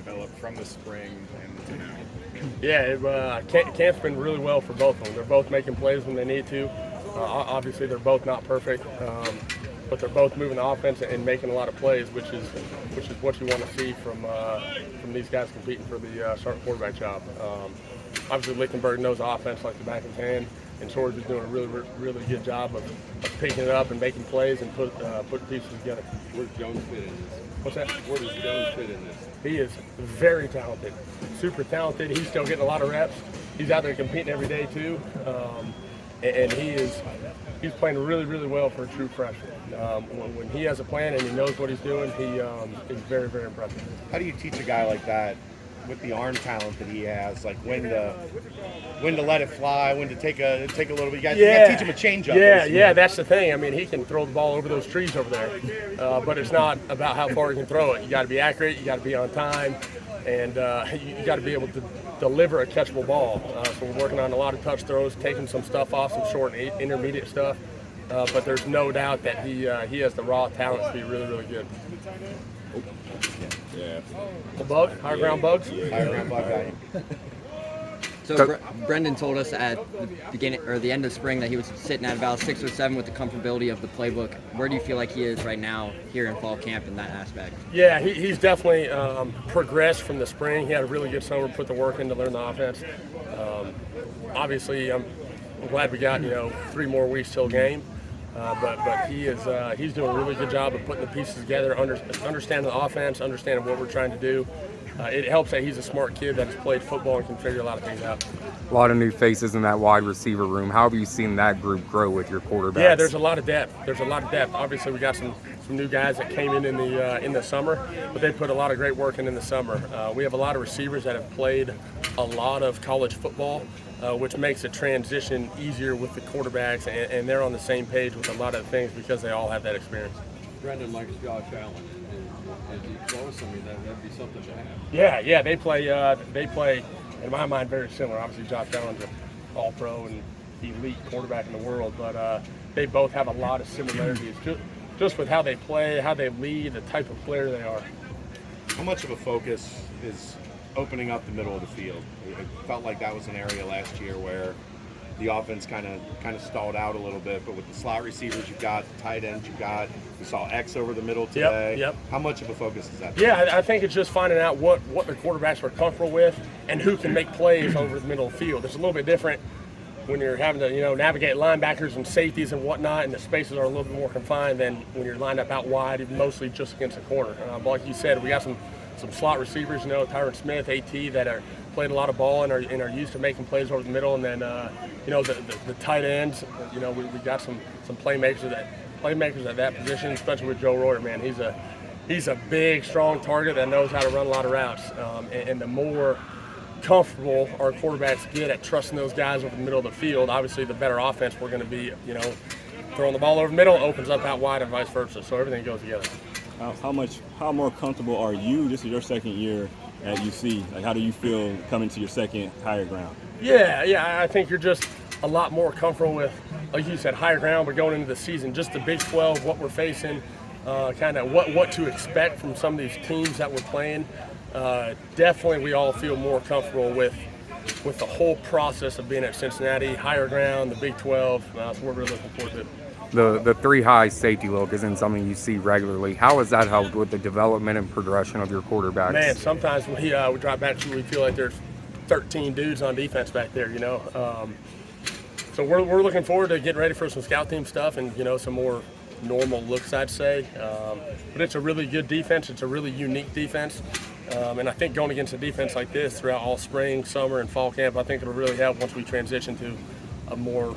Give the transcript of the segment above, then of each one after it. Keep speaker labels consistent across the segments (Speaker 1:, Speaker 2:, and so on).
Speaker 1: developed from the spring and to now?
Speaker 2: Yeah, camp's been really well for both of them. They're both making plays when they need to. Obviously, they're both not perfect, but they're both moving the offense and making a lot of plays, which is what you want to see from these guys competing for the starting quarterback job. Obviously, Lichtenberg knows the offense like the back of his hand, and George is doing a really good job of picking it up and making plays and putting pieces together.
Speaker 1: Where does Jones fit in this?
Speaker 2: What's that?
Speaker 1: Where does Jones fit in this?
Speaker 2: He is very talented, super talented. He's still getting a lot of reps. He's out there competing every day too, and he's playing really well for a true freshman. When he has a plan and he knows what he's doing, he is very impressive.
Speaker 3: How do you teach a guy like that with the arm talent that he has, like when to let it fly, when to take a little bit? You got to teach him a changeup.
Speaker 2: Yeah, that's the thing. I mean, he can throw the ball over those trees over there, but it's not about how far he can throw it. You got to be accurate, you got to be on time, and you got to be able to deliver a catchable ball. So we're working on a lot of touch throws, taking some stuff off, some short and intermediate stuff. But there's no doubt that he has the raw talent to be really good.
Speaker 1: Yeah.
Speaker 2: The bug, higher ground bugs.
Speaker 3: Higher ground bug guy.
Speaker 4: So Brendan told us at the beginning or the end of spring that he was sitting at about 6 or 7 with the comfortability of the playbook. Where do you feel like he is right now here in fall camp in that aspect?
Speaker 2: Yeah, he's definitely progressed from the spring. He had a really good summer, put the work in to learn the offense. Obviously, I'm glad we got 3 more weeks till game. But he's doing a really good job of putting the pieces together, understanding the offense, understanding what we're trying to do. It helps that he's a smart kid that has played football and can figure a lot of things out.
Speaker 5: A lot of new faces in that wide receiver room. How have you seen that group grow with your quarterbacks?
Speaker 2: Yeah, there's a lot of depth. Obviously, we got some new guys that came in the summer, but they put a lot of great work in the summer. We have a lot of receivers that have played a lot of college football, which makes the transition easier with the quarterbacks, and they're on the same page with a lot of things because they all have that experience.
Speaker 1: Brendan likes Josh Allen. Is he close? I mean, that'd be something to have.
Speaker 2: Yeah, they play, in my mind, very similar. Obviously, Josh Allen's an all-pro and elite quarterback in the world, but they both have a lot of similarities, just with how they play, how they lead, the type of player they are.
Speaker 3: How much of a focus is opening up the middle of the field? It felt like that was an area last year where the offense kind of stalled out a little bit, but with the slot receivers you've got, the tight ends you've got, we saw X over the middle today.
Speaker 2: Yep.
Speaker 3: How much of a focus is that?
Speaker 2: Yeah, I think it's just finding out what the quarterbacks are comfortable with and who can make plays over the middle of the field. It's a little bit different when you're having to navigate linebackers and safeties and whatnot, and the spaces are a little bit more confined than when you're lined up out wide, mostly just against the corner. But like you said, we got some slot receivers, Tyron Smith, AT, that are played a lot of ball and are used to making plays over the middle, and then the tight ends. We got some playmakers at that position, especially with Joe Royer. Man, he's a big, strong target that knows how to run a lot of routes, and the more comfortable our quarterbacks get at trusting those guys over the middle of the field, obviously the better offense we're going to be. Throwing the ball over the middle opens up out wide and vice versa, so everything goes together.
Speaker 6: How more comfortable are you? This is your second year at UC. Like, how do you feel coming to your second higher ground?
Speaker 2: Yeah, I think you're just a lot more comfortable with, like you said, higher ground. We're going into the season, just the Big 12, what we're facing, kind of what to expect from some of these teams that we're playing. Definitely, we all feel more comfortable with the whole process of being at Cincinnati, higher ground, the Big 12. So we're really looking forward to it.
Speaker 5: The 3-high safety look isn't something you see regularly. How has that helped with the development and progression of your quarterbacks?
Speaker 2: Man, sometimes we drop back to we feel like there's 13 dudes on defense back there, So we're looking forward to getting ready for some scout team stuff and, some more normal looks, I'd say. But it's a really good defense. It's a really unique defense. And I think going against a defense like this throughout all spring, summer, and fall camp, I think it'll really help once we transition to a more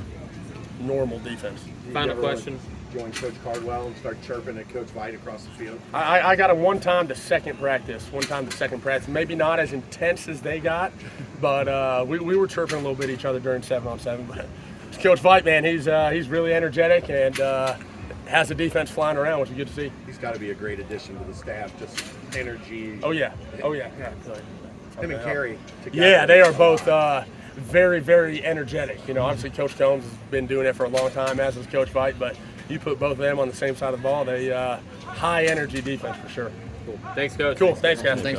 Speaker 2: normal defense.
Speaker 1: Final question.
Speaker 3: Join Coach Cardwell and start chirping at Coach Vite across the field.
Speaker 2: I got a one time to second practice. Maybe not as intense as they got, but we were chirping a little bit each other during 7-on-7. But Coach Vite, man, he's really energetic and has the defense flying around, which is good to see.
Speaker 3: He's got to be a great addition to the staff. Just energy.
Speaker 2: Oh yeah.
Speaker 3: Him and Carey together.
Speaker 2: Yeah, they are both very energetic. Obviously Coach Combs has been doing it for a long time, as has Coach Vite, but you put both of them on the same side of the ball, they high energy defense for sure.
Speaker 1: Cool. Thanks, Coach.
Speaker 2: Cool. Thanks, guys.
Speaker 4: Thanks.